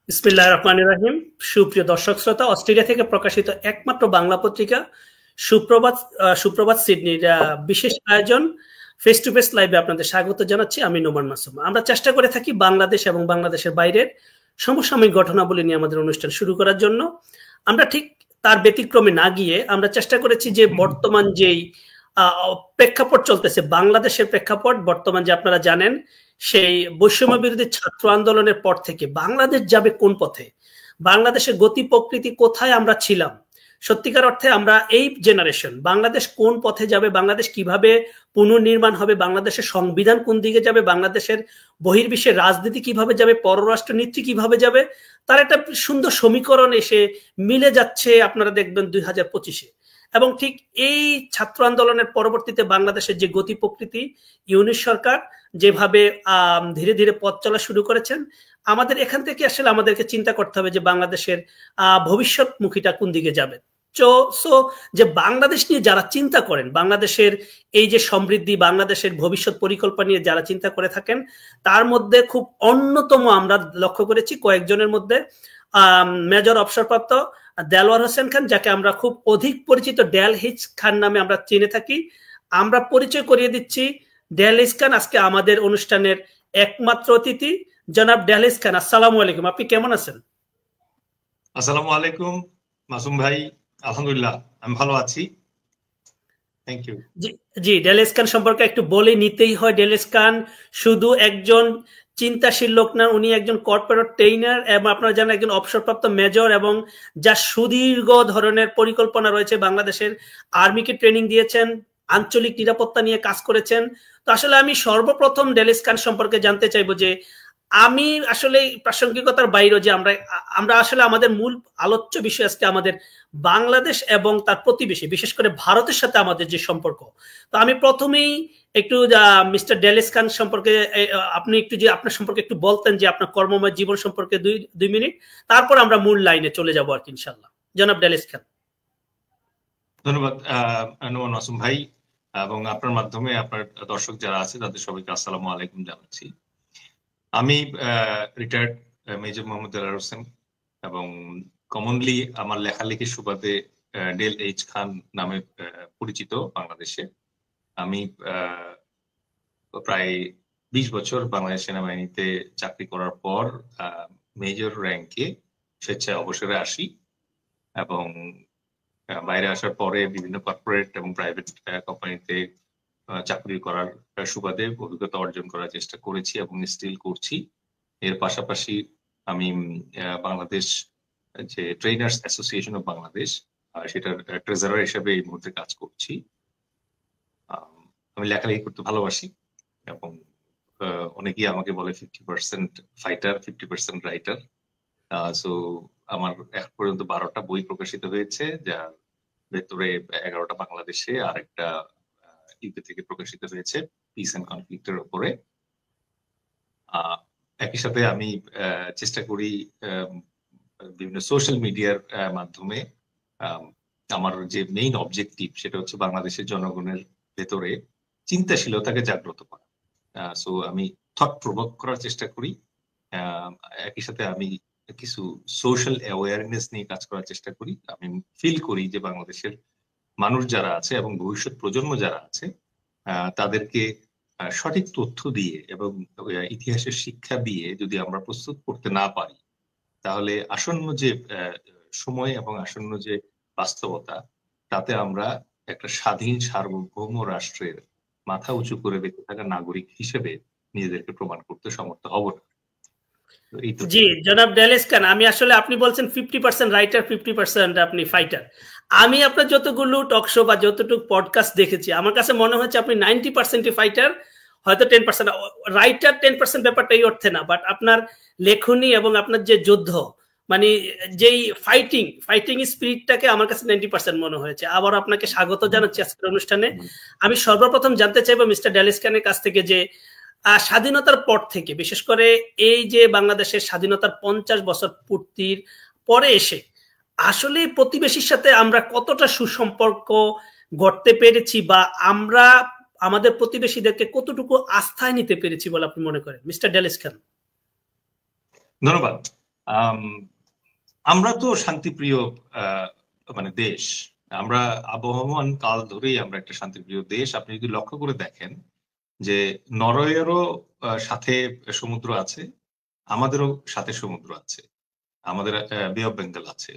বিসমিল্লাহির রহমানির রহিম। সুপ্রিয় দর্শক শ্রোতা, অস্ট্রেলিয়া থেকে প্রকাশিত একমাত্র বাংলা পত্রিকা সুপ্রভাত সিডনির বিশেষ আয়োজন ফেস টু ফেস লাইভে আপনাদের স্বাগত জানাচ্ছি। আমি নোমান মাসুম। আমরা চেষ্টা করে থাকি বাংলাদেশ এবং বাংলাদেশের বাইরের সমসাময়িক ঘটনাবলী নিয়ে আমাদের অনুষ্ঠান শুরু করার জন্য। আমরা ঠিক তার ব্যতিক্রমে না গিয়ে আমরা চেষ্টা করেছি যে বর্তমান যেই প্রেক্ষাপট চলতেছে, বাংলাদেশের প্রেক্ষাপট বর্তমান যে আপনারা জানেন, সেই বৈষম্য বিরোধী ছাত্র আন্দোলনের পর থেকে বাংলাদেশ যাবে কোন পথে, বাংলাদেশের গতি প্রকৃতি কোথায় আমরা ছিলাম, সত্যিকার অর্থে আমরা এই জেনারেশন বাংলাদেশ কোন পথে যাবে, বাংলাদেশ কিভাবে পুনর্নির্মাণ হবে, বাংলাদেশের সংবিধান কোন দিকে যাবে, বাংলাদেশের বহির্বিশ্বের রাজনীতি কিভাবে যাবে, পররাষ্ট্র নীতি কিভাবে যাবে, তার একটা সুন্দর সমীকরণ এসে মিলে যাচ্ছে আপনারা দেখবেন 2025-এ। এবং ঠিক এই ছাত্র আন্দোলনের পরবর্তীতে বাংলাদেশের যে গতি প্রকৃতি, ইউনিট সরকার যেভাবে ধীরে ধীরে পথ চলা শুরু করেছেন, আমাদের এখান থেকে আসলে আমাদেরকে চিন্তা করতে হবে যে বাংলাদেশের ভবিষ্যৎমুখীটা কোন দিকে যাবে। সো যে বাংলাদেশ নিয়ে যারা চিন্তা করেন, বাংলাদেশের এই যে সমৃদ্ধি, বাংলাদেশের ভবিষ্যৎ পরিকল্পনা নিয়ে যারা চিন্তা করে থাকেন, তার মধ্যে খুব অন্যতম আমরা লক্ষ্য করেছি কয়েকজনের মধ্যে মেজর অবসরপ্রাপ্ত দেলোয়ার হোসেন খান, যাকে আমরা খুব অধিক পরিচিত ডেল হিচ খান নামে আমরা চিনে থাকি। আমরা পরিচয় করিয়ে দিচ্ছি ডেল হিচ খান, আজকে আমাদের অনুষ্ঠানের একমাত্র অতিথি। জনাব ডেল হিচ খান, আসসালামু আলাইকুম, আপনি কেমন আছেন? আসসালামু আলাইকুম মাসুম ভাই, আলহামদুলিল্লাহ আমি ভালো আছি, থ্যাংক ইউ। জি, ডেল হিচ খান সম্পর্কে একটু বলে নিতেই হয়। ডেল হিচ খান শুধু একজন চিন্তাশীল লোক না, উনি একজন কর্পোরেট ট্রেনার এবং আপনারা জানেন একজন অবসরপ্রাপ্ত মেজর, এবং যা সুদীর্ঘ ধরনের পরিকল্পনা রয়েছে। বাংলাদেশের আর্মিকে ট্রেনিং দিয়েছেন, আঞ্চলিক নিরাপত্তা নিয়ে কাজ করেছেন। তো আসলে আমি সর্বপ্রথম ডেল হিচ খান সম্পর্কে জানতে চাইবো যে আমি আসলে প্রাসঙ্গিকতার বাইরে যে আমরা আসলে আমাদের মূল আলোচ্য বিষয় আজকে আমাদের বাংলাদেশ এবং তার প্রতিবেশী, বিশেষ করে ভারতের সাথে আমাদের যে সম্পর্ক। তো আমি প্রথমেই একটু মিস্টার ডেল হিচ খান সম্পর্কে আপনি একটু যে আপনার সম্পর্কে একটু বলতেন, যে আপনার কর্মময় জীবন সম্পর্কে দুই মিনিট, তারপর আমরা মূল লাইনে চলে যাবো আর কি ইনশাআল্লাহ। জনাব ডেল হিচ খান। ধন্যবাদ নোমান মাসুম ভাই, এবং আপনার মাধ্যমে আপনার দর্শক যারা আছে তাদের সবাইকে আসসালামু আলাইকুম জানাচ্ছি। আমি রিটায়ার্ড মেজর মোহাম্মদ দেলোয়ার হোসেন, এবং কমনলি আমার লেখালেখির সুবাদে ডেল এইচ খান নামে পরিচিত বাংলাদেশে। আমি প্রায় 20 বছর বাংলাদেশ সেনাবাহিনীতে চাকরি করার পর মেজর র্যাঙ্কে স্বেচ্ছায় অবসরে আসি, এবং বাইরে আসার পরে বিভিন্ন কর্পোরেট এবং প্রাইভেট কোম্পানিতে চাকরি করার সুবাদে অভিজ্ঞতা অর্জন করার চেষ্টা করেছি এবং স্টিল করছি। এর পাশাপাশি আমি বাংলাদেশ যে ট্রেনার্স অ্যাসোসিয়েশন অফ বাংলাদেশ, সেটার ট্রেজারার হিসেবে এই মুহূর্তে কাজ করছি। আমি লেখালেখি করতে ভালোবাসি, এবং অনেকেই আমাকে বলে 50% ফাইটার 50% রাইটার। সো আমার এখন পর্যন্ত 12টা বই প্রকাশিত হয়েছে, যার ভেতরে 11টা বাংলাদেশে আর একটা ইউকে থেকে প্রকাশিত হয়েছে পিস এন্ড কনফ্লিক্টের উপরে। একই সাথে আমি চেষ্টা করি বিভিন্ন সোশ্যাল মিডিয়ার মাধ্যমে আমার যে মেইন অবজেক্টিভ, সেটা হচ্ছে বাংলাদেশের জনগণের ভেতরে চিন্তাশীলতাকে জাগ্রত করা। সো আমি থট প্রভোক করার চেষ্টা করি। একই সাথে আমি কিছু সোশ্যাল অ্যাওয়ারনেস নিয়ে কাজ করার চেষ্টা করি। আমি ফিল করি যে বাংলাদেশের মানুষ যারা আছে এবং ভবিষ্যৎ প্রজন্ম যারা আছে, তাদেরকে সঠিক তথ্য দিয়ে এবং ইতিহাসের শিক্ষা দিয়ে যদি আমরা প্রস্তুত করতে না পারি, তাহলে আসন্ন যে সময় এবং আসন্ন যে বাস্তবতা, তাতে আমরা একটা স্বাধীন সার্বভৌম রাষ্ট্রের মাথা উঁচু করে বেঁচে থাকা নাগরিক হিসেবে নিজেদেরকে প্রমাণ করতে সমর্থ হব না। জি জনাব ডেল হিচ খান, আমি আসলে আপনি বলছেন 50% রাইটার 50% আপনি ফাইটার। আমি আপনার যতগুলো টক শো বা যতটুকু পডকাস্ট দেখেছি, আমার কাছে মনে হচ্ছে আপনি 90% ফাইটার, হয়তো 10% রাইটার। 10% ব্যাপারটা এই অর্থে না, বাট আপনার লেখনী এবং আপনার যে যুদ্ধ, মানে যেই ফাইটিং স্পিরিটটাকে আমার কাছে 90% মনে হয়েছে। আবার আপনাকে স্বাগত জানাচ্ছি আজকের অনুষ্ঠানে। আমি সর্বপ্রথম জানতে চাইবো মিস্টার ডেল হিচ খানের কাছ থেকে যে স্বাধীনতার পর থেকে, বিশেষ করে এই যে বাংলাদেশের স্বাধীনতার 50 বছর পূর্তির পরে এসে আসলে প্রতিবেশীর সাথে আমরা কতটা সুসম্পর্ক গড়তে পেরেছি, বা আমরা আমাদের প্রতিবেশীদেরকে কতটুকু আস্থায় নিতে পেরেছি বলে আপনি মনে করেন মিস্টার ডেল হিচ খান? ধন্যবাদ। আম, আমরা তো শান্তিপ্রিয় মানে দেশ, আমরা আবহমান কাল ধরেই আমরা একটা শান্তিপ্রিয় দেশ। আপনি যদি লক্ষ্য করে দেখেন যে নরওয়েরও সাথে সমুদ্র আছে, আমাদেরও সাথে সমুদ্র আছে, আমাদের বে অফ বেঙ্গল আছে,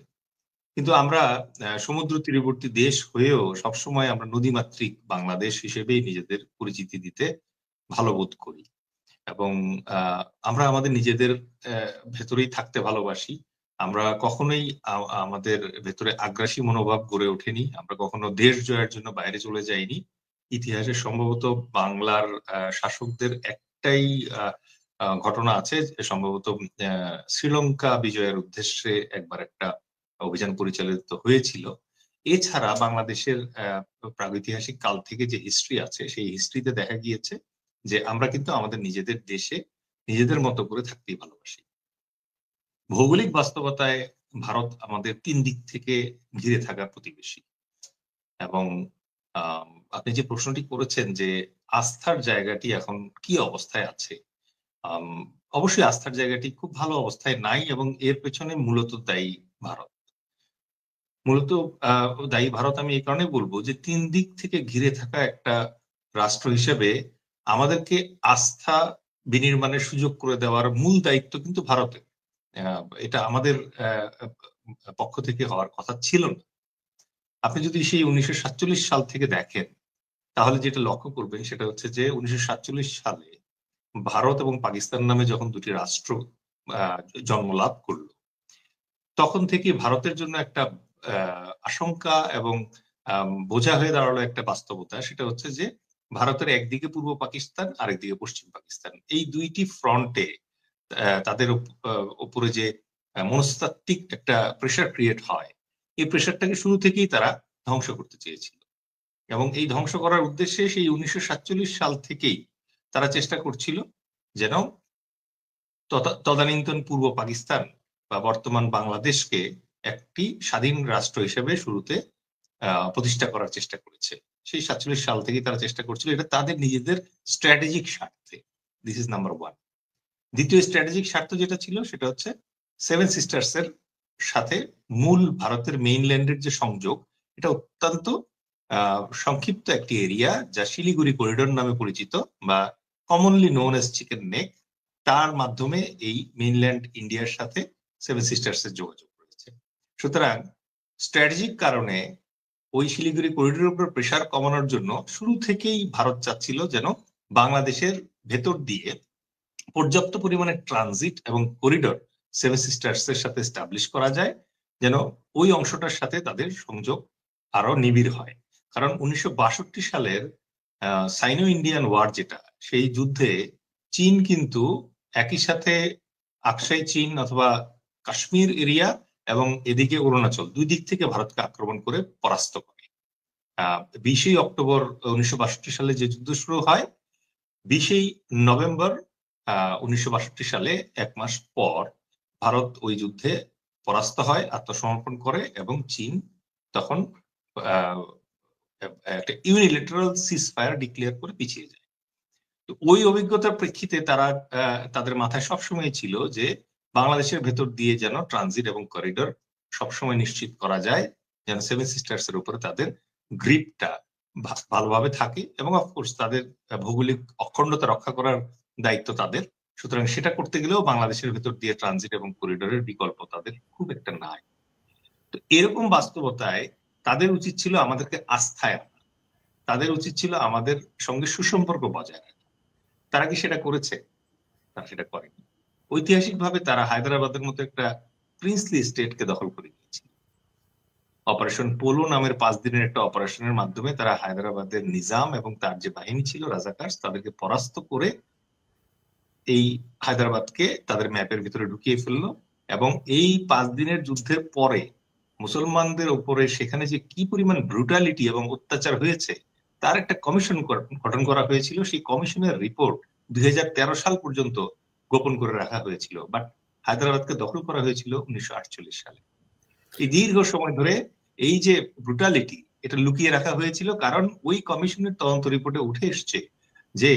কিন্তু আমরা সমুদ্র তীরবর্তী দেশ হয়েও সবসময় আমরা নদীমাতৃক বাংলাদেশ হিসেবেই নিজেদের পরিচিতি দিতে ভালো বোধ করি। এবং আমরা আমাদের নিজেদের ভেতরেই থাকতে ভালোবাসি। আমরা কখনোই আমাদের ভেতরে আগ্রাসী মনোভাব গড়ে ওঠেনি, আমরা কখনো দেশ জয়ের জন্য বাইরে চলে যাইনি। ইতিহাসে সম্ভবত বাংলার শাসকদের একটাই ঘটনা আছে, সম্ভবত শ্রীলঙ্কা বিজয়ের উদ্দেশ্যে একবার একটা অভিযান পরিচালিত হয়েছিল। এছাড়া বাংলাদেশের প্রাগৈতিহাসিক কাল থেকে যে হিস্ট্রি আছে, সেই হিস্ট্রিতে দেখা গিয়েছে যে আমরা কিন্তু আমাদের নিজেদের দেশে নিজেদের মতো করে থাকতেই ভালোবাসি। ভৌগোলিক বাস্তবতায় ভারত আমাদের 3 দিক থেকে ঘিরে থাকা প্রতিবেশী। এবং আপনি যে প্রশ্নটি করেছেন যে আস্থার জায়গাটি এখন কি অবস্থায় আছে, অবশ্যই আস্থার জায়গাটি খুব ভালো অবস্থায় নাই, এবং এর পেছনে মূলত দায়ী ভারত। মূলত দায়ী ভারত আমি এই কারণে বলবো যে 3 দিক থেকে ঘিরে থাকা একটা রাষ্ট্র হিসেবে আমাদেরকে আস্থা বিনির্মাণের সুযোগ করে দেওয়ার মূল দায়িত্ব কিন্তু ভারতের। এটা আমাদের পক্ষ থেকে হওয়ার কথা ছিল না। আপনি যদি সেই 1947 সাল থেকে দেখেন, তাহলে যেটা লক্ষ্য করবেন সেটা হচ্ছে যে 1947 সালে ভারত এবং পাকিস্তান নামে যখন দুটি রাষ্ট্র জন্ম লাভ করলো, তখন থেকে ভারতের জন্য একটা আশঙ্কা এবং বোঝা হয়ে দাঁড়ালো একটা বাস্তবতা। সেটা হচ্ছে যে ভারতের একদিকে পূর্ব পাকিস্তান, আরেকদিকে পশ্চিম পাকিস্তান, এই দুইটি ফ্রন্টে তাদের উপরে যে মনস্তাত্ত্বিক একটা প্রেশার ক্রিয়েট হয়, এই প্রেশারটাকে শুরু থেকেই তারা ধ্বংস করতে চেয়েছিল। এবং এই ধ্বংস করার উদ্দেশ্যে সেই 1947 সাল থেকেই তারা চেষ্টা করছিল যেন তদানীন্তন পূর্ব পাকিস্তান বা বর্তমান বাংলাদেশকে একটি স্বাধীন রাষ্ট্র হিসেবে শুরুতে প্রতিষ্ঠা করার চেষ্টা করেছে। সেই 47 সাল থেকেই তারা চেষ্টা করছিল, এটা তাদের নিজেদের স্ট্র্যাটেজিক স্বার্থে। This is number 1। দ্বিতীয় স্ট্র্যাটেজিক স্বার্থ যেটা ছিল সেটা হচ্ছে 7 সিস্টার্স এর সাথে মূল ভারতের মেইনল্যান্ডের যে সংযোগ, এটা অত্যন্ত সংক্ষিপ্ত একটি এরিয়া যা শিলিগুড়ি করিডোর নামে পরিচিত বা commonly known as chicken neck. তার মাধ্যমে এই মেইনল্যান্ড ইন্ডিয়ার সাথে 7 সিস্টার্স এর যোগাযোগ রয়েছে। সুতরাং স্ট্র্যাটেজিক কারণে ওই শিলিগুড়ি করিডোরের উপর প্রেশার কমানোর জন্য শুরু থেকেই ভারত চাচ্ছিল যেন বাংলাদেশের ভেতর দিয়ে পর্যাপ্ত পরিমাণে ট্রানজিট এবং করিডোর 7 সিস্টার্স এর সাথে এস্টাবলিশ করা যায়, যেন ওই অংশটার সাথে তাদের সংযোগ আরো নিবিড় হয়। কারণ 1962 সালের সাইনো ইন্ডিয়ান ওয়ার যেটা, সেই যুদ্ধে চীন কিন্তু একই সাথে আকসাই চীন অথবা কাশ্মীর এরিয়া এবং এদিকে অরুণাচল, দুই দিক থেকে ভারতকে আক্রমণ করে পরাস্ত করে। 20 অক্টোবর 1962 সালে যে যুদ্ধ শুরু হয়, 20 নভেম্বর 1962 সালে 1 মাস পর ভারত ওই যুদ্ধে পরাস্ত হয়, আত্মসমর্পণ করে, এবং চীন তখন একটা ইউনিল্যাটারাল সিজফায়ার ডিক্লেয়ার করে পিছিয়ে যায়। তো ওই অভিজ্ঞতার প্রেক্ষিতে তারা তাদের মাথায় সবসময় ছিল যে বাংলাদেশের ভেতর দিয়ে যেন ট্রানজিট এবং করিডোর সবসময় নিশ্চিত করা যায়, যেন 7 সিস্টার্স এর উপরে তাদের গ্রিপটা ভালোভাবে থাকে, এবং অফকোর্স তাদের ভৌগোলিক অখণ্ডতা রক্ষা করার দায়িত্ব তাদের। সুতরাং সেটা করতে গেলেও বাংলাদেশের ভেতর দিয়ে ট্রানজিট এবং করিডোরের বিকল্প তাদের খুব একটা নাই। তো এরকম বাস্তবতায় তাদের উচিত ছিল আমাদেরকে আস্থায় আনা, তাদের উচিত ছিল আমাদের সঙ্গে সুসম্পর্ক বজায় রাখা। তারা কি সেটা করেছে? তারা সেটা করেনি। ঐতিহাসিকভাবে তারা হায়দ্রাবাদের মতো একটা প্রিন্সলি স্টেটকে দখল করে নিয়েছিল। অপারেশন পোলো নামের 5 দিনের একটা অপারেশনের মাধ্যমে তারা হায়দ্রাবাদের নিজাম এবং তার যে বাহিনী ছিল রাজাকার্স, তাদেরকে পরাস্ত করে এই হায়দ্রাবাদকে তাদের ম্যাপের ভিতরে ঢুকিয়ে ফেললো। এবং এই 5 দিনের যুদ্ধের পরে মুসলমানদের উপরে সেখানে যে কি পরিমাণ ব্রুটালিটি এবং অত্যাচার হয়েছে তার একটা কমিশন গঠন করা হয়েছিল। সেই কমিশনের রিপোর্ট 2013 সাল পর্যন্ত গোপন করে রাখা হয়েছিল, বাট হায়দ্রাবাদকে দখল করা হয়েছিল 1948 সালে। এই দীর্ঘ সময় ধরে এই যে ব্রুটালিটি, এটা লুকিয়ে রাখা হয়েছিল, কারণ ওই কমিশনের তদন্ত রিপোর্টে উঠে এসছে যে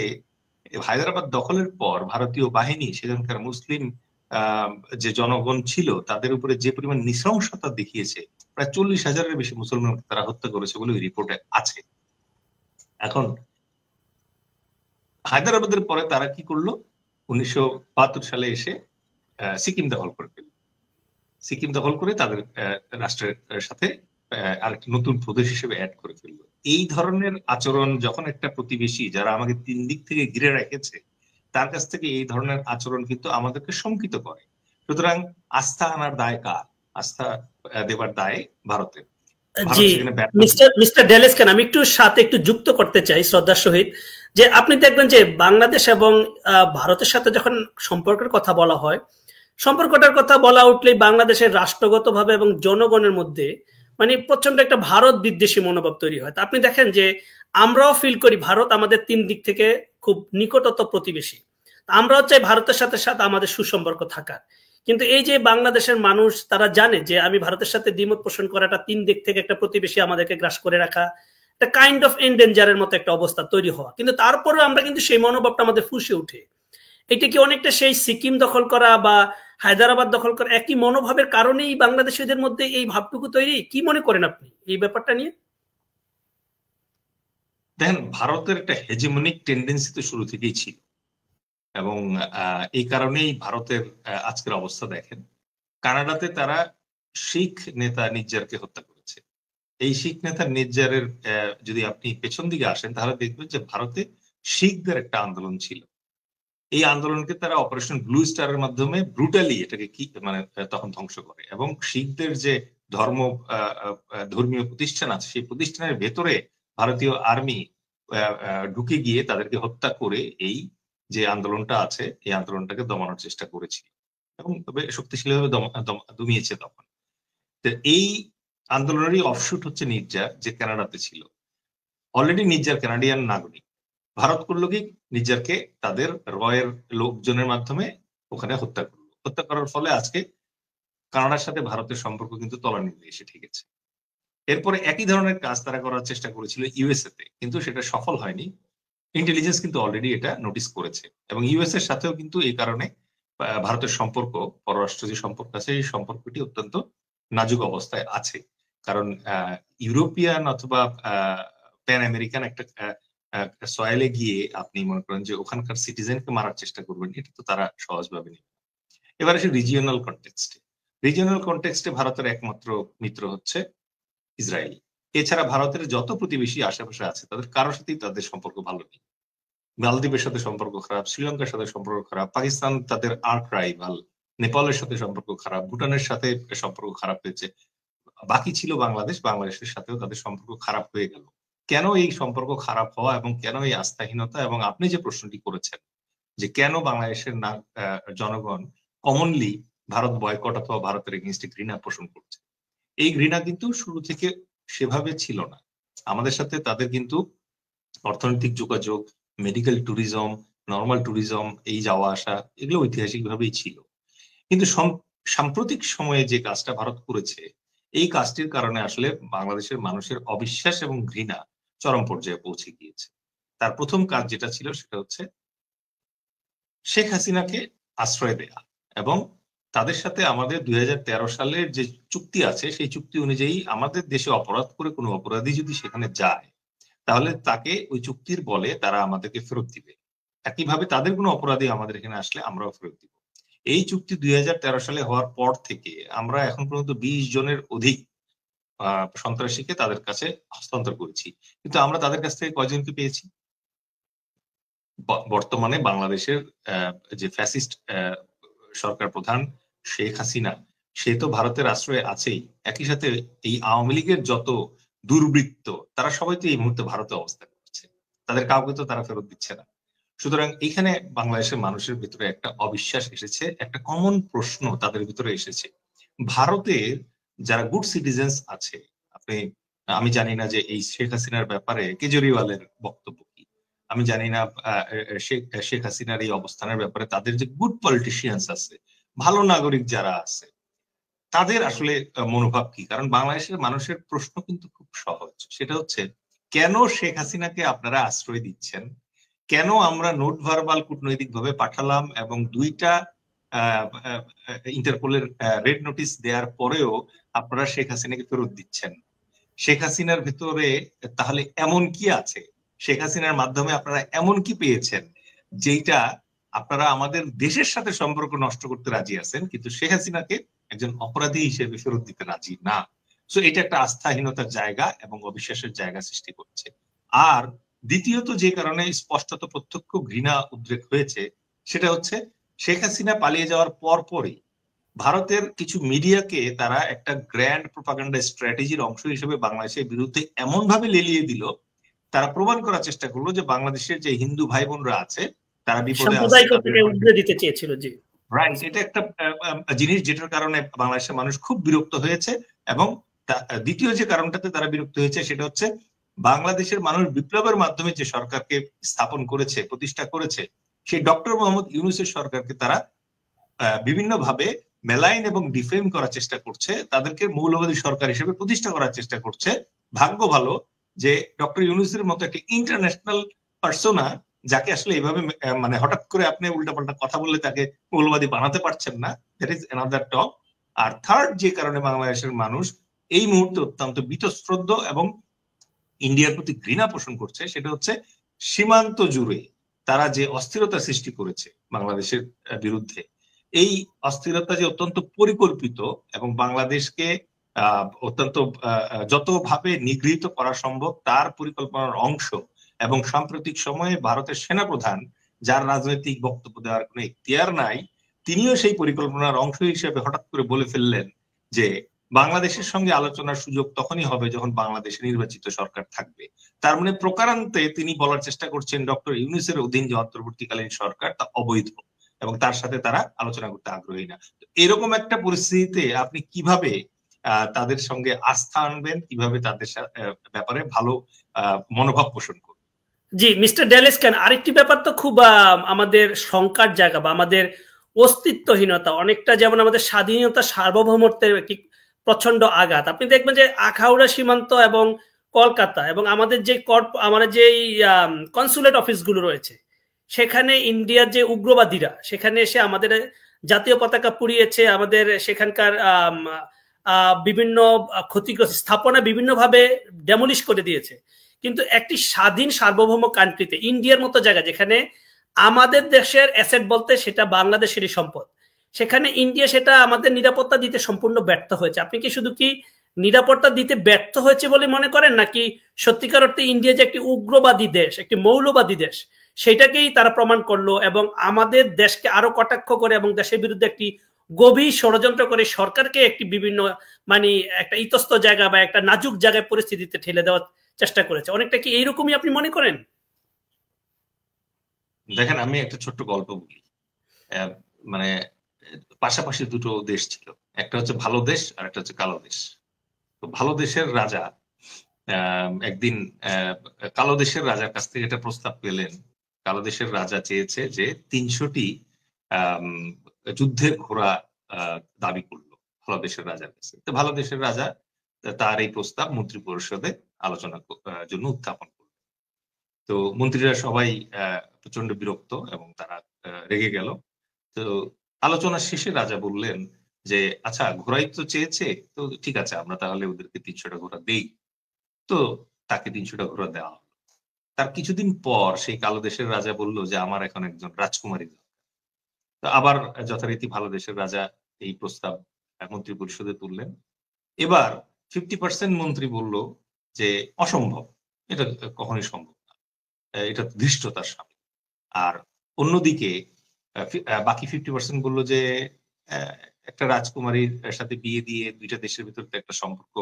হায়দ্রাবাদ দখলের পর ভারতীয় বাহিনী সেখানকার মুসলিম যে জনগণ ছিল তাদের উপরে যে পরিমাণ নৃশংসতা দেখিয়েছে, প্রায় 40,000-এর বেশি মুসলমানকে তারা হত্যা করেছে বলে ওই রিপোর্টে আছে। এখন হায়দ্রাবাদের পরে তারা কি করলো, 1972 সালে এসে সিকিম দখল করে ফেলল। সিকিম দখল করে তাদের রাষ্ট্রের সাথে আরেকটি নতুন প্রদেশ হিসেবে অ্যাড করে ফেলল। এই ধরনের আচরণ যখন একটা প্রতিবেশী যারা আমাকে 3 দিক থেকে ঘিরে রেখেছে তার কাছ থেকে এই ধরনের আচরণ কিন্তু আমাদেরকে শঙ্কিত করে। সুতরাং আস্থা আনার দায় কার? আস্থা দেবার দায় ভারতের। জি মিস্টার ডেলেস্কান, আমি একটু সাথে একটু যুক্ত করতে চাই শ্রদ্ধার সহিত, যে আপনি দেখবেন যে বাংলাদেশ এবং ভারতের সাথে যখন সম্পর্কের কথা বলা হয়, সম্পর্কটার কথা বলা উঠলেই বাংলাদেশের রাষ্ট্রগতভাবে এবং জনগণের মধ্যে মানে প্রচন্ড একটা ভারত বিদ্বেষী মনোভাব তৈরি হয়। আপনি দেখেন যে আমরাও ফিল করি ভারত আমাদের 3 দিক থেকে খুব নিকটতর প্রতিবেশী, আমরাও চাই ভারতের সাথে সাথে আমাদের সুসম্পর্ক থাকার। কিন্তু এই যে বাংলাদেশের মানুষ তারা জানে যে আমি ভারতের সাথে দ্বিমত পোষণ করাটা 3 দিক থেকে একটা প্রতিবেশী আমাদেরকে গ্রাস করে রাখা, একটা কাইন্ড অফ এন্ডেঞ্জারের মতো একটা অবস্থা তৈরি হওয়া, কিন্তু তারপরে আমরা কিন্তু সেই মনোভাবটা আমাদের ফুসে উঠে। এটা কি অনেকটা সেই সিকিম দখল করা বা হায়দ্রাবাদ দখল করা একই মনোভাবের কারণেই বাংলাদেশিদের মধ্যে এই ভাবটুকু তৈরি? কি মনে করেন আপনি এই ব্যাপারটা নিয়ে? দেখেন, ভারতের একটা হেজিমনিক টেন্ডেন্সি তো শুরু থেকেই ছিল, এবং এই কারণেই ভারতের আজকের অবস্থা দেখেন। কানাডাতে তারা শিখ নেতা নির্জারকে হত্যা করেছে। এই শিখ নেতা নির্জারের যদি আপনি পেছন দিকে আসেন তাহলে দেখবেন যে ভারতে শিখদের একটা আন্দোলন ছিল। এই আন্দোলনকে তারা অপারেশন ব্লু স্টারের মাধ্যমে ব্রুটালি এটাকে কি মানে তখন ধ্বংস করে, এবং শিখদের যে ধর্মীয় প্রতিষ্ঠান আছে সেই প্রতিষ্ঠানের ভেতরে ভারতীয় আর্মি ঢুকে গিয়ে তাদেরকে হত্যা করে এই যে আন্দোলনটা আছে এই আন্দোলনটাকে দমানোর চেষ্টা করেছিল, এবং তবে শক্তিশালীভাবে দমিয়েছে তখন। তো এই আন্দোলনেরই অফশুট হচ্ছে নির্জার, যে কানাডাতে ছিল। অলরেডি নির্জার কানাডিয়ান নাগরিক। ভারত করলো কি, নির্জারকে তাদের রয়ের লোকজনের মাধ্যমে ওখানে হত্যা করলো। হত্যা করার ফলে আজকে কানাডার সাথে ভারতের সম্পর্ক কিন্তু তলানিতে এসে ঠেকেছে। এরপরে একই ধরনের কাজ তারা করার চেষ্টা করেছিল ইউএসএ তে, কিন্তু সেটা সফল হয়নি। ইন্টেলিজেন্স কিন্তু অলরেডি এটা নোটিস করেছে, এবং ইউএস এর সাথেও কিন্তু এই কারণে ভারতের সম্পর্ক, পররাষ্ট্র যে সম্পর্ক আছে এই সম্পর্কটি অত্যন্ত নাজুক অবস্থায় আছে। কারণ ইউরোপিয়ান অথবা প্যান আমেরিকান একটা সয়েলে গিয়ে আপনি মনে করেন যে ওখানকার সিটিজেনকে মারার চেষ্টা করবেন, এটা তো তারা সহজভাবে নেবে। এবার আসে রিজিওনাল কনটেক্সটে। রিজিওনাল কনটেক্সটে ভারতের একমাত্র মিত্র হচ্ছে ইসরায়েল। এছাড়া ভারতের যত প্রতিবেশী আশেপাশে আছে তাদের কারোর সাথেই তাদের সম্পর্ক ভালো নেই। মালদ্বীপের সাথে সম্পর্ক খারাপ, শ্রীলঙ্কার সাথে সম্পর্ক খারাপ, পাকিস্তান তাদের আর্ক রাইভাল, নেপালের সাথে সম্পর্ক খারাপ, ভুটানের সাথে সম্পর্ক খারাপ হয়েছে। বাকি ছিল বাংলাদেশ, বাংলাদেশের সাথেও তাদের সম্পর্ক খারাপ হয়ে গেল। কেন এই সম্পর্ক খারাপ হওয়া এবং কেন এই আস্থাহীনতা? এবং আপনি যে প্রশ্নটি করেছেন যে কেন বাংলাদেশের জনগণ কমনলি ভারত বয়কট অথবা ভারতের এগেইনস্টে ঘৃণা পোষণ করছে, এই ঘৃণা কিন্তু শুরু থেকে সেভাবে ছিল না। আমাদের সাথে তাদের কিন্তু অর্থনৈতিক যোগাযোগ, মেডিকেল ট্যুরিজম, নর্মাল ট্যুরিজম, এই যাওয়া আসা এগুলো ঐতিহাসিকভাবেই ছিল। কিন্তু সাম্প্রতিক সময়ে যে কাজটা ভারত করেছে এই কাজটির কারণে আসলে বাংলাদেশের মানুষের অবিশ্বাস এবং ঘৃণা চরম পর্যায়ে পৌঁছে গিয়েছে। তার প্রথম কাজ যেটা ছিল সেটা হচ্ছে শেখ হাসিনাকে আশ্রয় দেয়া, এবং তাদের সাথে আমাদের 2013 সালের যে চুক্তি আছে সেই চুক্তি অনুযায়ী আমাদের দেশে অপরাধ করে কোনো অপরাধী যদি সেখানে যায় তাহলে তাকে ওই চুক্তির বলে তারা আমাদেরকে ফেরত দিবে। একইভাবে তাদের কোনো অপরাধী আমাদের এখানে আসলে আমরাও ফেরত দিব। এই চুক্তি 2013 সালে হওয়ার পর থেকে আমরা এখন পর্যন্ত 20 জনের অধিক সন্ত্রাসীকে তাদের কাছে হস্তান্তর করেছি, কিন্তু আমরা তাদের কাছ থেকে কয়জনকে পেয়েছি? বর্তমানে বাংলাদেশের যে ফ্যাসিস্ট সরকার প্রধান শেখ হাসিনা, সে তো ভারতের আশ্রয়ে আছেই। একই সাথে এই আওয়ামী লীগের যত দুর্বৃত্ত তারা সবাই তো এই মুহূর্তে ভারতে অবস্থান করছে, তাদের কাউকে তো তারা ফেরত দিচ্ছে না। সুতরাং এখানে বাংলাদেশের মানুষের ভিতরে একটা অবিশ্বাস এসেছে, একটা কমন প্রশ্ন তাদের ভিতরে এসেছে। ভারতের যারা গুড সিটিজেন্স আছে, আমি জানি না যে এই শেখ হাসিনার ব্যাপারে কেজরিওয়ালের বক্তব্য কি, আমি জানি না শেখ হাসিনার এই অবস্থানের ব্যাপারে তাদের যে গুড পলিটিশিয়ানস আছে, ভালো নাগরিক যারা আছে, তাদের আসলে মনোভাব কি। কারণ বাংলাদেশের মানুষের প্রশ্ন কিন্তু খুব সহজ, সেটা হচ্ছে কেন শেখ হাসিনাকে আপনারা আশ্রয় দিচ্ছেন, কেন আমরা নোট ভার্বাল কূটনৈতিক ভাবে পাঠালাম এবং 2টা ইন্টারপোলের রেড নোটিশ দেওয়ার পরেও আপনারা শেখ হাসিনাকে ফেরত দিচ্ছেন। শেখ হাসিনার ভেতরে তাহলে এমন কি আছে, শেখ হাসিনার মাধ্যমে আপনারা এমন কি পেয়েছেন যেটা আপনারা আমাদের দেশের সাথে সম্পর্ক নষ্ট করতে রাজি আছেন, কিন্তু শেখ হাসিনাকে একজন অপরাধী হিসেবে ফেরত দিতে রাজি না। সো এটা একটা আস্থাহীনতার জায়গা এবং অবিশ্বাসের জায়গা সৃষ্টি করছে। আর দ্বিতীয়ত যে কারণে স্পষ্টত প্রত্যক্ষ ঘৃণা উদ্রেক হয়েছে সেটা হচ্ছে শেখ হাসিনা পালিয়ে যাওয়ার পরপরই ভারতের কিছু মিডিয়াকে তারা একটা গ্র্যান্ড প্রোপাগান্ডা স্ট্র্যাটেজির অংশ হিসেবে বাংলাদেশের বিরুদ্ধে এমন ভাবে লেলিয়ে দিল, তারা প্রমাণ করার চেষ্টা করলো যে বাংলাদেশের যে হিন্দু ভাই বোনরা আছে তারা বিপদে দিতে চেয়েছিল। জি রাইট, এটা একটা জিনিস যেটার কারণে বাংলাদেশের মানুষ খুব বিরক্ত হয়েছে। এবং দ্বিতীয় যে কারণটাতে তারা বিরক্ত হয়েছে সেটা হচ্ছে বাংলাদেশের মানুষ বিপ্লবের মাধ্যমে যে সরকারকে স্থাপন করেছে, প্রতিষ্ঠা করেছে, সেই ডক্টর মোহাম্মদ ইউনূসের সরকারকে তারা বিভিন্নভাবে মেলাইন এবং ডিফেম করার চেষ্টা করছে, তাদেরকে মৌলবাদী সরকার হিসেবে প্রতিষ্ঠা করার চেষ্টা করছে। ভাগ্য ভালো যে ডক্টর ইউনূসের মতো একটা ইন্টারন্যাশনাল পার্সোনা, যাকে আসলে এইভাবে মানে হঠাৎ করে আপনি উল্টাপাল্টা কথা বললে তাকে মৌলবাদী বানাতে পারছেন না, দ্যাট ইজ অ্যানাদার টক। আর থার্ড যে কারণে বাংলাদেশের মানুষ এই মুহূর্তে অত্যন্ত বীতশ্রদ্ধ এবং ইন্ডিয়ার প্রতি ঘৃণা পোষণ করছে সেটা হচ্ছে সীমান্ত জুড়ে তারা যে অস্থিরতা সৃষ্টি করেছে বাংলাদেশের বিরুদ্ধে, এই অস্থিরতা যে অত্যন্ত পরিকল্পিত এবং বাংলাদেশকে অত্যন্ত যতভাবে নিগৃহীত করা সম্ভব তার পরিকল্পনার অংশ। এবং সাম্প্রতিক সময়ে ভারতের সেনাপ্রধান, যার রাজনৈতিক বক্তব্য দেওয়ার কোনো এখতিয়ার নাই, তিনিও সেই পরিকল্পনার অংশ হিসেবে হঠাৎ করে বলে ফেললেন যে বাংলাদেশের সঙ্গে আলোচনার সুযোগ তখনই হবে যখন বাংলাদেশে নির্বাচিত সরকার থাকবে। তার মানে প্রকারান্তে তিনি বলার চেষ্টা করছেন ডক্টর ইউনূসের অধীন যে অন্তর্বর্তীকালীন সরকার তা অবৈধ এবং তার সাথে তারা আলোচনা করতে আগ্রহী না। এরকম একটা পরিস্থিতিতে আপনি কিভাবে তাদের সঙ্গে আস্থা আনবেন, কিভাবে তাদের ব্যাপারে ভালো মনোভাব পোষণ করবেন? জি মিস্টার ডেলেস খান, আরেকটি ব্যাপার তো খুব আমাদের শঙ্কার জায়গা বা আমাদের অস্তিত্বহীনতা, অনেকটা যেমন আমাদের স্বাধীনতা সার্বভৌমত্বের একটি প্রচন্ড আঘাত। আপনি দেখবেন যে আখাউড়া সীমান্ত এবং কলকাতা এবং আমাদের যে কনসুলেট অফিসগুলো রয়েছে সেখানে ইন্ডিয়ার যে উগ্রবাদীরা সেখানে এসে আমাদের জাতীয় পতাকা পুড়িয়েছে, আমাদের সেখানকার বিভিন্ন ক্ষতিগ্রস্ত স্থাপনা বিভিন্নভাবে ডেমোলিশ করে দিয়েছে। কিন্তু একটি স্বাধীন সার্বভৌম কান্ট্রিতে, ইন্ডিয়ার মতো জায়গা যেখানে আমাদের দেশের অ্যাসেট বলতে সেটা বাংলাদেশেরই সম্পদ, সেখানে ইন্ডিয়া সেটা আমাদের নিরাপত্তা দিতে সম্পূর্ণ ব্যর্থ হয়েছে। আপনি কি শুধু কি নিরাপত্তা দিতে ব্যর্থ হয়েছে বলে মনে করেন, নাকি সত্যিকার অর্থে ইন্ডিয়া যে একটি উগ্রবাদী দেশ, একটি মৌলবাদী দেশ, সেটাকেই তারা প্রমাণ করলো এবং আমাদের দেশকে আরো কটাক্ষ করে এবং দেশের বিরুদ্ধে একটি গভীর ষড়যন্ত্র করে সরকারকে একটি বিভিন্ন মানে একটা ইতস্ত জায়গা বা একটা নাজুক জায়গায় পরিস্থিতিতে ঠেলে দেওয়ার চেষ্টা করেছে? অনেকটা কি এইরকমই আপনি মনে করেন? দেখেন, আমি একটা ছোট্ট গল্প বলি। মানে পাশাপাশি দুটো দেশ ছিল, একটা হচ্ছে ভালো দেশ আর একটা হচ্ছে কালো দেশ। তো ভালো দেশের রাজা একদিন কালো দেশের রাজার কাছ থেকে একটা প্রস্তাব পেলেন। কালো দেশের রাজা চেয়েছে যে 300টি যুদ্ধের ঘোড়া দাবি করলো ভালো দেশের রাজার কাছে। তো ভালো দেশের রাজা তার এই প্রস্তাব মন্ত্রী পরিষদে আলোচনার জন্য উত্থাপন করলেন। তো মন্ত্রীরা সবাই প্রচন্ড বিরক্ত এবং তারা রেগে গেল। তো আলোচনার শেষে রাজা বললেন যে আচ্ছা, ঘোড়াই তো চেয়েছে, তো ঠিক আছে, আমরা তাহলে ওদেরকে 300টা ঘোড়া দেই। তো তাকে 300টা ঘোড়া দেওয়া হলো। তার কিছুদিন পর সেই কালো দেশের রাজা বলল যে আমার এখন একজন রাজকুমারী দরকার। তো আবার যথারীতি ভালো দেশের রাজা এই প্রস্তাব মন্ত্রী পরিষদে তুললেন। এবার 50% মন্ত্রী বলল যে অসম্ভব, এটা কখনোই সম্ভব না, এটা ধৃষ্টতার সামিল। আর অন্যদিকে বাকি 50% বলল যে একটা রাজকুমারীর সাথে বিয়ে দিয়ে দুইটা দেশের ভিতর একটা সম্পর্ক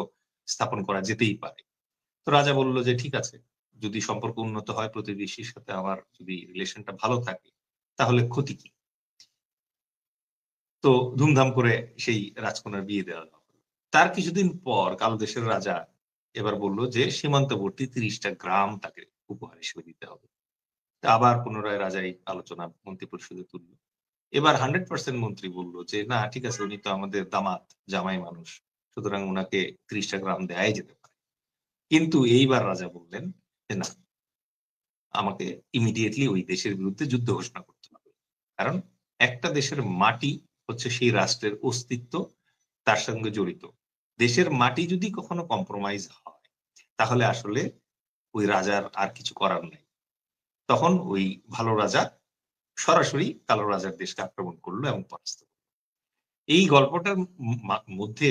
স্থাপন করা যেতেই পারে। তো রাজা বলল যে ঠিক আছে, যদি সম্পর্ক উন্নত হয়, প্রতিবেশীর সাথে আমার যদি রিলেশনটা ভালো থাকে, তাহলে ক্ষতি কি? তো ধুমধাম করে সেই রাজকন্যার বিয়ে দেওয়া হলো। তার কিছুদিন পর কালো দেশের রাজা এবার বলল যে সীমান্তবর্তী 30টা গ্রাম তাকে উপহার হিসেবে দিতে হবে। আবার পুনরায় রাজা এই আলোচনা মন্ত্রী পরিষদে তুলল। এবার 100% মন্ত্রী বলল যে না, ঠিক আছে, উনি তো আমাদের দামাত জামাই মানুষ, সুতরাং ওনাকে 30টা গ্রাম দেয়াই যেতে পারে। কিন্তু এইবার রাজা বললেন যে না, আমাকে ইমিডিয়েটলি ওই দেশের বিরুদ্ধে যুদ্ধ ঘোষণা করতে হবে, কারণ একটা দেশের মাটি হচ্ছে সেই রাষ্ট্রের অস্তিত্ব, তার সঙ্গে জড়িত। দেশের মাটি যদি কখনো কম্প্রোমাইজ হয় তাহলে আসলে ওই রাজার আর কিছু করার নাই। তখন ওই ভালো রাজা সরাসরি কালো রাজার দেশকে আক্রমণ করলো এবং পরাস্ত করলো। এই গল্পটার মধ্যে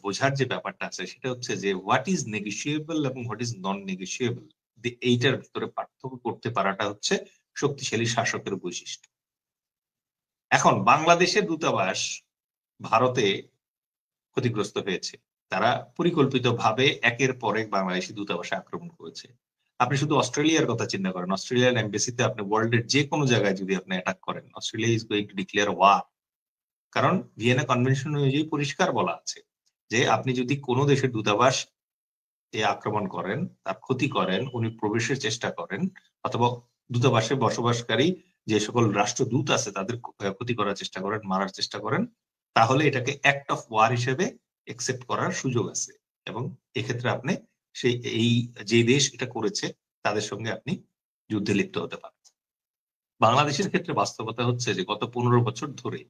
বোঝার যে ব্যাপারটা আছে সেটা হচ্ছে যে হোয়াট ইজ নেগোশিয়েবল এবং হোয়াট ইজ নন নেগোশিয়েবল, এইটার ভিতরে পার্থক্য করতে পারাটা হচ্ছে শক্তিশালী শাসকের বৈশিষ্ট্য। এখন বাংলাদেশের দূতাবাস ভারতে ক্ষতিগ্রস্ত হয়েছে, তারা পরিকল্পিতভাবে একের পর এক বাংলাদেশি দূতাবাসে আক্রমণ করেছে। আপনি শুধু অস্ট্রেলিয়ার কথা চিন্তা করেন, অস্ট্রেলিয়ার এম্বাসিতে আপনি ওয়ার্ল্ডের যে কোনো জায়গায় যদি আপনি অ্যাটাক করেন, Australia is going to declare war. কারণ ভিয়েনা কনভেনশন অনুযায়ী পরিষ্কার বলা আছে যে আপনি যদি কোনো দেশের দূতাবাস এ আক্রমণ করেন, তার ক্ষতি করেন, উনি প্রবেশের চেষ্টা করেন, অথবা দূতাবাসে বসবাসকারী যে সকল রাষ্ট্রদূত আছে তাদের ক্ষতি করার চেষ্টা করেন, মারার চেষ্টা করেন, তাহলে এটাকে অ্যাক্ট অফ ওয়ার হিসেবে একসেপ্ট করার সুযোগ আছে। এবং এক্ষেত্রে আপনি সেই এই যে দেশ এটা করেছে তাদের সঙ্গে আপনি যুদ্ধে লিপ্ত হতে পারেন। বাংলাদেশের ক্ষেত্রে বাস্তবতা হচ্ছে যে গত 15 বছর ধরে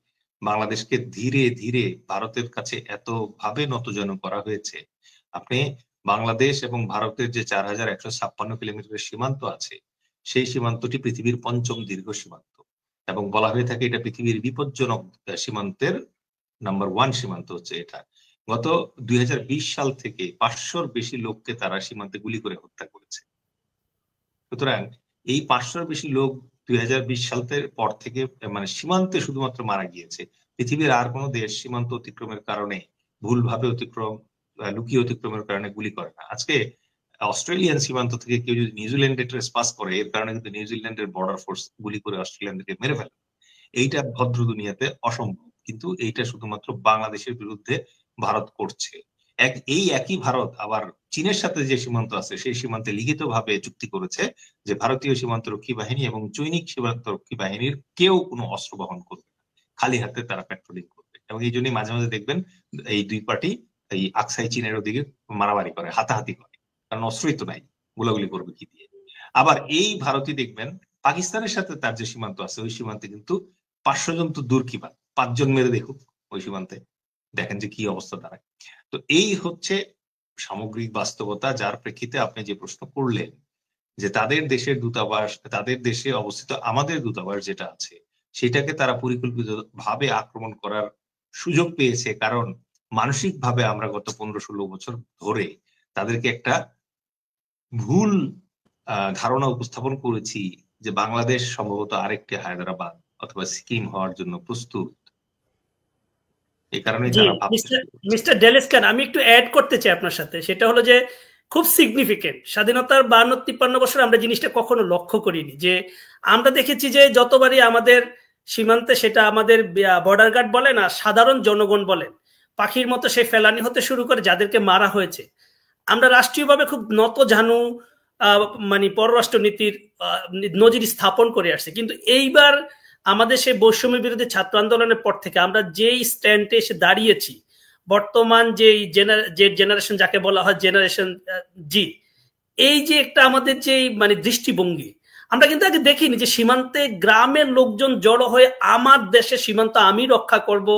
বাংলাদেশকে ধীরে ধীরে ভারতের কাছে এত ভাবে নতজানু করা হয়েছে। আপনি বাংলাদেশ এবং ভারতের যে 4156 কিলোমিটারের সীমান্ত আছে, সেই সীমান্তটি পৃথিবীর 5ম দীর্ঘ সীমান্ত এবং বলা হয়ে থাকে এটা পৃথিবীর বিপজ্জনক সীমান্তের নাম্বার 1 সীমান্ত হচ্ছে এটা। গত 2020 সাল থেকে 500-র বেশি লোককে তারা সীমান্তে গুলি করে হত্যা করেছে। সুতরাং এই 500-র বেশি লোক 2020 সালের পর থেকে মানে সীমান্তে শুধুমাত্র মারা গিয়েছে। পৃথিবীর আর কোনো দেশ সীমান্ত অতিক্রমের কারণে ভুলভাবে অতিক্রম, লুকিয়ে অতিক্রমের কারণে গুলি করে না। আজকে অস্ট্রেলিয়ান সীমান্ত থেকে কেউ যদি নিউজিল্যান্ডে ট্রেসপাস করে, এর কারণে কিন্তু নিউজিল্যান্ডের বর্ডার ফোর্স গুলি করে অস্ট্রেলিয়ানদেরকে মেরে ফেলে। এইটা ভদ্র দুনিয়াতে অসম্ভব, কিন্তু এইটা শুধুমাত্র বাংলাদেশের বিরুদ্ধে ভারত করছে। এই একই ভারত আবার চীনের সাথে যে সীমান্ত আছে সেই সীমান্তে লিখিতভাবে চুক্তি করেছে যে ভারতীয় সীমান্তরক্ষী বাহিনী এবং চৈনিক সীমান্তরক্ষী বাহিনীর কেউ কোনো অস্ত্র বহন করবে না, খালি হাতে তারা পেট্রোলিং করবে। এবং এই জন্যই মাঝে মাঝে দেখবেন এই দুই পার্টি এই আকসাই চীনের ওদিকে মারামারি করে, হাতাহাতি করে, কারণ অস্ত্রই তো নাই, গোলাগুলি করবে কি দিয়ে। আবার এই ভারতই দেখবেন পাকিস্তানের সাথে তার যে সীমান্ত আছে ওই সীমান্তে কিন্তু 500 জন তো দূর কি 5 জন মেরে দেখুক ওই সীমান্তে, দেখেন যে কি অবস্থা দাঁড়ায়। তো এই হচ্ছে সামগ্রিক বাস্তবতা, যার প্রেক্ষিতে আপনি যে প্রশ্ন করলেন যে তাদের দেশের দূতাবাস, তাদের দেশে অবস্থিত আমাদের দূতাবাস যেটা আছে সেটাকে তারা পরিকল্পিত ভাবে আক্রমণ করার সুযোগ পেয়েছে, কারণ মানসিকভাবে আমরা গত 15-16 বছর ধরে তাদেরকে একটা ভুল ধারণা উপস্থাপন করেছি যে বাংলাদেশ সম্ভবত আরেকটি হায়দ্রাবাদ অথবা সিকিম হওয়ার জন্য প্রস্তুত। এই কারণে তারা মিস্টার ডেলেস্কান, আমি একটু অ্যাড করতে চাই আপনার সাথে, সেটা হলো যে খুব সিগনিফিকেন্ট স্বাধীনতার 52-53 বছর আমরা জিনিসটা কখনো লক্ষ্য করিনি যে আমরা দেখেছি যে যতবারই আমাদের সীমান্তে, সেটা আমাদের বর্ডার গার্ড বলেন আর সাধারণ জনগণ বলেন, পাখির মতো সে ফেলানি হতে শুরু করে যাদেরকে মারা হয়েছে। আমরা রাষ্ট্রীয়ভাবে খুব নতজানু মানে পররাষ্ট্র নীতির নজির স্থাপন করে আসছে, কিন্তু এইবার আমাদের সেই বৈষম্য বিরোধী ছাত্র আন্দোলনের পর থেকে আমরা যেই স্ট্যান্ডে এসে দাঁড়িয়েছি, বর্তমান যে জেনারেশন যাকে বলা হয় জেনারেশন জি, এই যে একটা আমাদের যে মানে দৃষ্টিভঙ্গি, আমরা কিন্তু আগে দেখিনি যে সীমান্তে গ্রামের লোকজন জড়ো হয়ে আমার দেশের সীমান্ত আমি রক্ষা করব,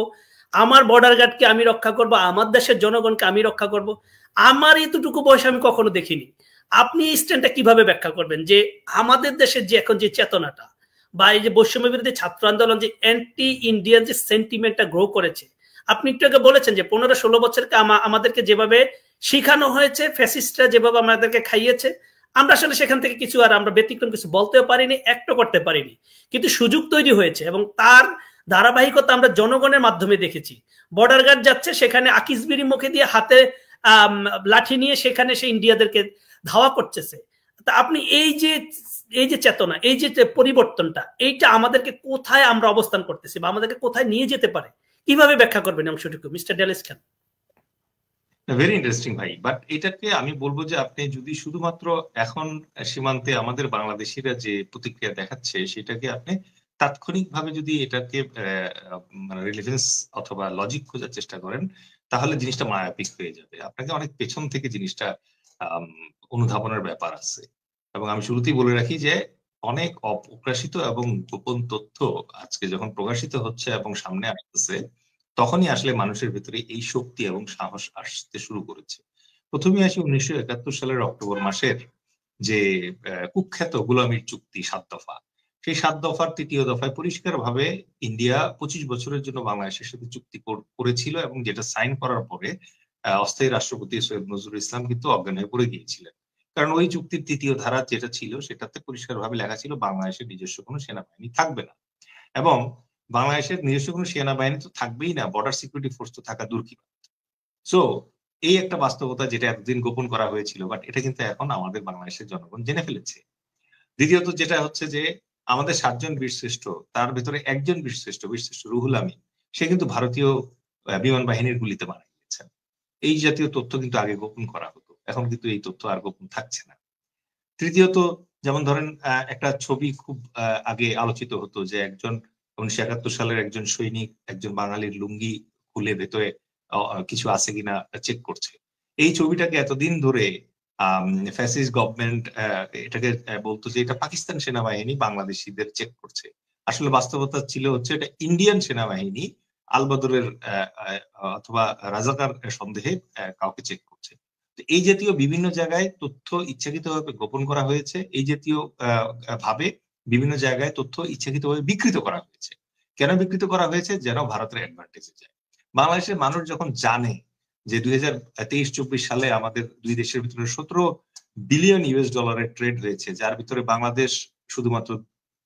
আমার বর্ডার গার্ডকে আমি রক্ষা করব, আমার দেশের জনগণকে আমি রক্ষা করব। আমার এতটুকু বয়স আমি কখনো দেখিনি। আপনি এই স্ট্যান্ডটা কিভাবে ব্যাখ্যা করবেন যে আমাদের দেশের যে এখন যে চেতনাটা বা এই যে বৈষম্য বিরোধী ছাত্র আন্দোলন, যে অ্যান্টি ইন্ডিয়ান যে সেন্টিমেন্টটা গ্রো করেছে? আপনি একটু আগে বলেছেন যে 15-16 বছরকে আমাদেরকে যেভাবে শিখানো হয়েছে, ফ্যাসিস্টরা যেভাবে আমাদেরকে খাইয়েছে, আমরা আসলে সেখান থেকে কিছু আর আমরা ব্যতিক্রম কিছু বলতেও পারিনি, একটু করতে পারিনি, কিন্তু সুযোগ তৈরি হয়েছে এবং তার ধারাবাহিকতা আমরা জনগণের মাধ্যমে দেখেছি। বর্ডার গার্ড যাচ্ছে, সেখানে আকিসবিরি মুখে দিয়ে হাতে লাঠি নিয়ে সেখানে সে ইন্ডিয়াদেরকে ধাওয়া করতেছে। তা আপনি এই যে চেতনা, এই যে পরিবর্তনটা, এইটা আমাদেরকে কোথায় আমরা অবস্থান করতেছি বা আমাদেরকে কোথায় নিয়ে যেতে পারে, কিভাবে ব্যাখ্যা করবেন অংশটুকু মিস্টার ডেলেস্কান? ভেরি ইন্টারেস্টিং ভাই, বাট এটাকে আমি বলবো যে আপনি যদি শুধুমাত্র এখন সীমান্তে আমাদের বাংলাদেশিরা যে প্রতিক্রিয়া দেখাচ্ছে সেটাকে আপনি তাৎক্ষণিকভাবে যদি এটাকে মানে রিলেভেন্স অথবা লজিক খোঁজার চেষ্টা করেন, তাহলে জিনিসটা মায়াপিক হয়ে যাবে। আপনাকে অনেক পেছন থেকে জিনিসটা অনুধাবনের ব্যাপার আছে। এবং আমি শুরুতেই বলে রাখি যে অনেক অপ্রকাশিত এবং গোপন তথ্য আজকে যখন প্রকাশিত হচ্ছে এবং সামনে আসতেছে, তখনই আসলে মানুষের ভিতরে এই শক্তি এবং সাহস আসতে শুরু করেছে। প্রথমে আসি 1971 সালের অক্টোবর মাসের যে কুখ্যাত গোলামীর চুক্তি 7 দফা। সেই 7 দফার 3য় দফায় পরিষ্কারভাবে ইন্ডিয়া 25 বছরের জন্য বাংলাদেশের সাথে চুক্তি করেছিল, এবং যেটা সাইন করার পরে অস্থায়ী রাষ্ট্রপতি সৈয়দ নজরুল ইসলাম কিন্তু অজ্ঞান হয়ে পড়ে গিয়েছিলেন। কারণ ওই চুক্তির 3য় ধারা যেটা ছিল সেটাতে পরিষ্কারভাবে লেখা ছিল বাংলাদেশের নিজস্ব কোনো সেনাবাহিনী থাকবে না, এবং বাংলাদেশের নিজস্ব কোনো সেনাবাহিনী তো থাকবেই না, বর্ডার সিকিউরিটি ফোর্স তো থাকা দূর কি। সো এই একটা বাস্তবতা যেটা এতদিন গোপন করা হয়েছিল, বাট এটা কিন্তু এখন আমাদের বাংলাদেশের জনগণ জেনে ফেলেছে। দ্বিতীয়ত যেটা হচ্ছে যে আমাদের 7 জন বীরশ্রেষ্ঠ, তার ভিতরে একজন বীরশ্রেষ্ঠ রুহুল আমিন, সে কিন্তু ভারতীয় বিমান বাহিনীর গুলিতে মারা গিয়েছেন। এই জাতীয় তথ্য কিন্তু আগে গোপন করা হতো, এখন কিন্তু এই তথ্য আর গোপন থাকছে না। তৃতীয়ত, যেমন ধরেন একটা ছবি খুব আগে আলোচিত হতো যে একজন 1971 সালের একজন সৈনিক একজন বাঙালির লুঙ্গি খুলে ভেতরে কিছু আছে কিনা চেক করছে। এই ছবিটাকে এতদিন ধরে ফ্যাসিস্ট গভর্নমেন্ট এটাকে বলতো যে এটা পাকিস্তান সেনাবাহিনী বাংলাদেশিদের চেক করছে। আসলে বাস্তবতা ছিল হচ্ছে এটা ইন্ডিয়ান সেনাবাহিনী আলবদরের অথবা রাজাকার সন্দেহে কাউকে চেক করছে। এই জাতীয় বিভিন্ন জায়গায় তথ্য ইচ্ছাকৃতভাবে গোপন করা হয়েছে, এই জাতীয় ভাবে বিভিন্ন জায়গায় তথ্য ইচ্ছাকৃতভাবে বিকৃত করা হয়েছে। কেন বিকৃত করা হয়েছে? যেন ভারতের অ্যাডভান্টেজে যায়। বাংলাদেশের মানুষ যখন জানে যে 2023-24 সালে আমাদের দুই দেশের ভিতরে 17 বিলিয়ন ইউএস ডলারের ট্রেড হয়েছে, যার ভিতরে বাংলাদেশ শুধুমাত্র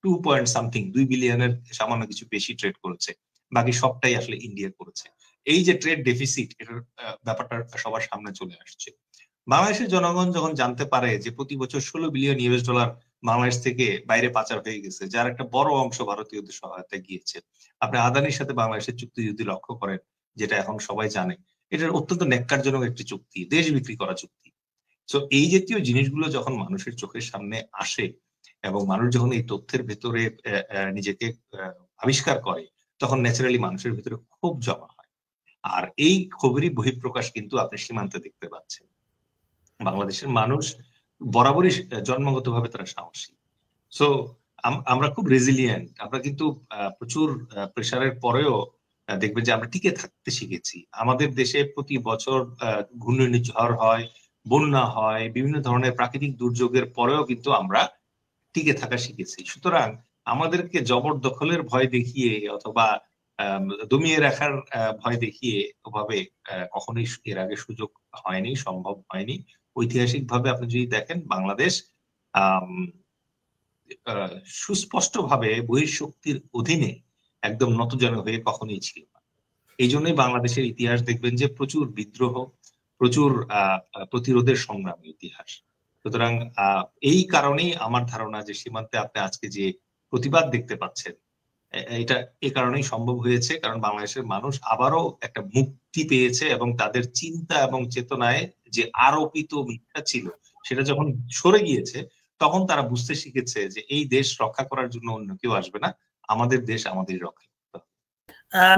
2 বিলিয়নের সামান্য কিছু বেশি ট্রেড করেছে, বাকি সবটাই আসলে ইন্ডিয়া করেছে। এই যে ট্রেড ডেফিসিট, এটার ব্যাপারটা সবার সামনে চলে আসছে। বাংলাদেশের জনগণ যখন জানতে পারে যে প্রতি বছর 16 বিলিয়ন ইউএস ডলার বাংলাদেশ থেকে বাইরে পাচার হয়ে গেছে, যার একটা বড় অংশ ভারতীয়দের সহায়তায় গিয়েছে। আপনি আদানির সাথে বাংলাদেশের চুক্তি যদি লক্ষ্য করেন, যেটা এখন সবাই জানে, এটার অত্যন্ত ন্যাক্কারজনক একটি চুক্তি, দেশ বিক্রি করা চুক্তি। তো এই জাতীয় জিনিসগুলো যখন মানুষের চোখের সামনে আসে এবং মানুষ যখন এই তথ্যের ভেতরে নিজেকে আবিষ্কার করে, তখন ন্যাচারালি মানুষের ভিতরে ক্ষোভ জমা হয়। আর এই ক্ষোভেরই বহিঃপ্রকাশ কিন্তু আপনি সীমান্তে দেখতে পাচ্ছেন। বাংলাদেশের মানুষ বরাবরই জন্মগতভাবে তারা সাহসী। সো আমরা খুব রেজিলিয়েন্ট, আমরা কিন্তু প্রচুর প্রেসারের পরেও দেখবেন যে আমরা টিকে থাকতে শিখেছি। আমাদের দেশে প্রতি বছর ঘূর্ণিঝড় ঝড় হয়, বন্যা হয়, বিভিন্ন ধরনের প্রাকৃতিক দুর্যোগের পরেও কিন্তু আমরা টিকে থাকা শিখেছি। সুতরাং আমাদেরকে জবরদখলের ভয় দেখিয়ে অথবা দমিয়ে রাখার ভয় দেখিয়ে ওভাবে কখনোই এর আগে সুযোগ হয়নি, সম্ভব হয়নি। ঐতিহাসিকভাবে আপনি যদি দেখেন, বাংলাদেশ সুস্পষ্টভাবে বহিঃশক্তির অধীনে একদম নতজানু হয়ে কখনোই ছিল না। এই জন্যই বাংলাদেশের ইতিহাস দেখবেন যে প্রচুর বিদ্রোহ, প্রচুর প্রতিরোধের সংগ্রামী ইতিহাস। সুতরাং এই কারণেই আমার ধারণা যে সীমান্তে আপনি আজকে যে প্রতিবাদ দেখতে পাচ্ছেন, এটা এ কারণেই সম্ভব হয়েছে, কারণ বাংলাদেশের মানুষ আবারও একটা মুক্তি পেয়েছে এবং তাদের চিন্তা এবং চেতনায় যে আরোপিত মিথ্যা ছিল সেটা যখন সরে গিয়েছে, তখন তারা বুঝতে শিখেছে যে এই দেশ রক্ষা করার জন্য অন্য কেউ আসবে না, আমাদের দেশ আমাদেরই রক্ষা করতে হবে।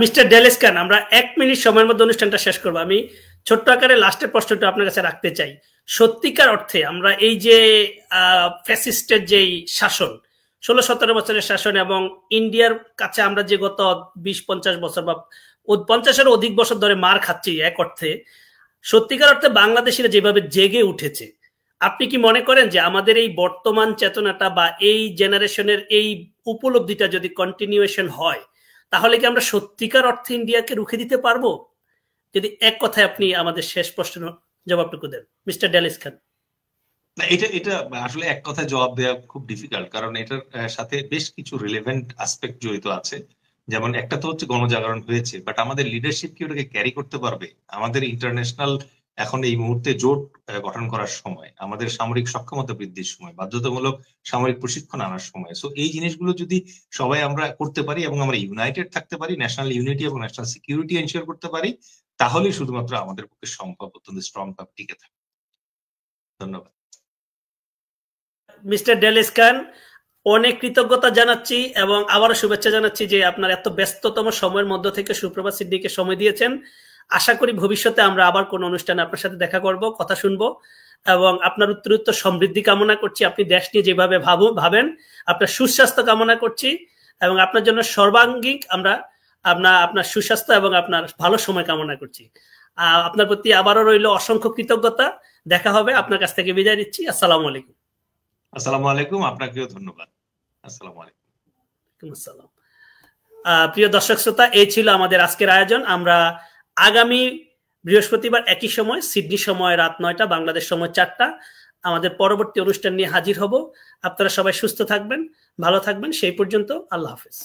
মিস্টার ডেলিস খান, আমরা 1 মিনিট সময়ের মধ্যে অনুষ্ঠানটা শেষ করবো। আমি ছোট্ট আকারে লাস্টের প্রশ্নটা আপনার কাছে রাখতে চাই। সত্যিকার অর্থে আমরা এই যে ফ্যাসিস্টের যেই শাসন, 16-17 বছরের শাসন, এবং ইন্ডিয়ার কাছে আমরা যে গত 20-50 বছর বা 50-এরও অধিক বছর ধরে মার খাচ্ছি, এক অর্থে সত্যিকার অর্থে বাংলাদেশিরা যেভাবে জেগে উঠেছে, আপনি কি মনে করেন যে আমাদের এই বর্তমান চেতনাটা বা এই জেনারেশনের এই উপলব্ধিটা যদি কন্টিনিউয়েশন হয়, তাহলে কি আমরা সত্যিকার অর্থে ইন্ডিয়াকে রুখে দিতে পারবো? যদি এক কথায় আপনি আমাদের শেষ প্রশ্নের জবাবটুকু দেন, মিস্টার ডেলিস খান। না, এটা আসলে এক কথায় জবাব দেওয়া খুব ডিফিকাল্ট, কারণ এটার সাথে বেশ কিছু রিলেভেন্ট অ্যাসপেক্ট জড়িত আছে। যেমন একটা তো হচ্ছে গণজাগরণ হয়েছে, বাট আমাদের লিডারশিপ কি ওটাকে ক্যারি করতে পারবে? আমাদের ইন্টারন্যাশনাল এখন এই মুহূর্তে জোট গঠন করার সময়, আমাদের সামরিক সক্ষমতা বৃদ্ধির সময়, বাধ্যতামূলক সামরিক প্রশিক্ষণ আনার সময়। সো এই জিনিসগুলো যদি সবাই আমরা করতে পারি এবং আমরা ইউনাইটেড থাকতে পারি, ন্যাশনাল ইউনিটি এবং ন্যাশনাল সিকিউরিটি এনশিওর করতে পারি, তাহলেই শুধুমাত্র আমাদের পক্ষে সম্ভব অত্যন্ত স্ট্রং ভাবে টিকে থাকে। ধন্যবাদ। মিস্টার ডেলিস খান, অনেক কৃতজ্ঞতা জানাচ্ছি এবং আবারও শুভেচ্ছা জানাচ্ছি যে আপনার এত ব্যস্ততম সময়ের মধ্য থেকে সুপ্রভাত সিডনিকে সময় দিয়েছেন। আশা করি ভবিষ্যতে আমরা আবার কোনো অনুষ্ঠানে আপনার সাথে দেখা করব, কথা শুনবো এবং আপনার উত্তরোত্তর সমৃদ্ধি কামনা করছি। আপনি দেশ নিয়ে যেভাবে ভাবেন, আপনার সুস্বাস্থ্য কামনা করছি এবং আপনার জন্য সর্বাঙ্গীন আমরা আপনার সুস্বাস্থ্য এবং আপনার ভালো সময় কামনা করছি। আপনার প্রতি আবারও রইল অসংখ্য কৃতজ্ঞতা। দেখা হবে, আপনার কাছ থেকে বিদায় নিচ্ছি। আসসালামু আলাইকুম। আসসালামু আলাইকুম, আপনাকেও ধন্যবাদ। আসসালামু আলাইকুম। আসসালাম। প্রিয় দর্শক শ্রোতা, এই ছিল আমাদের আজকের আয়োজন। আমরা আগামী বৃহস্পতিবার একই সময়, সিডনি সময় রাত 9টা, বাংলাদেশ সময় 4টা আমাদের পরবর্তী অনুষ্ঠান নিয়ে হাজির হব। আপনারা সবাই সুস্থ থাকবেন, ভালো থাকবেন। সেই পর্যন্ত আল্লাহ হাফেজ।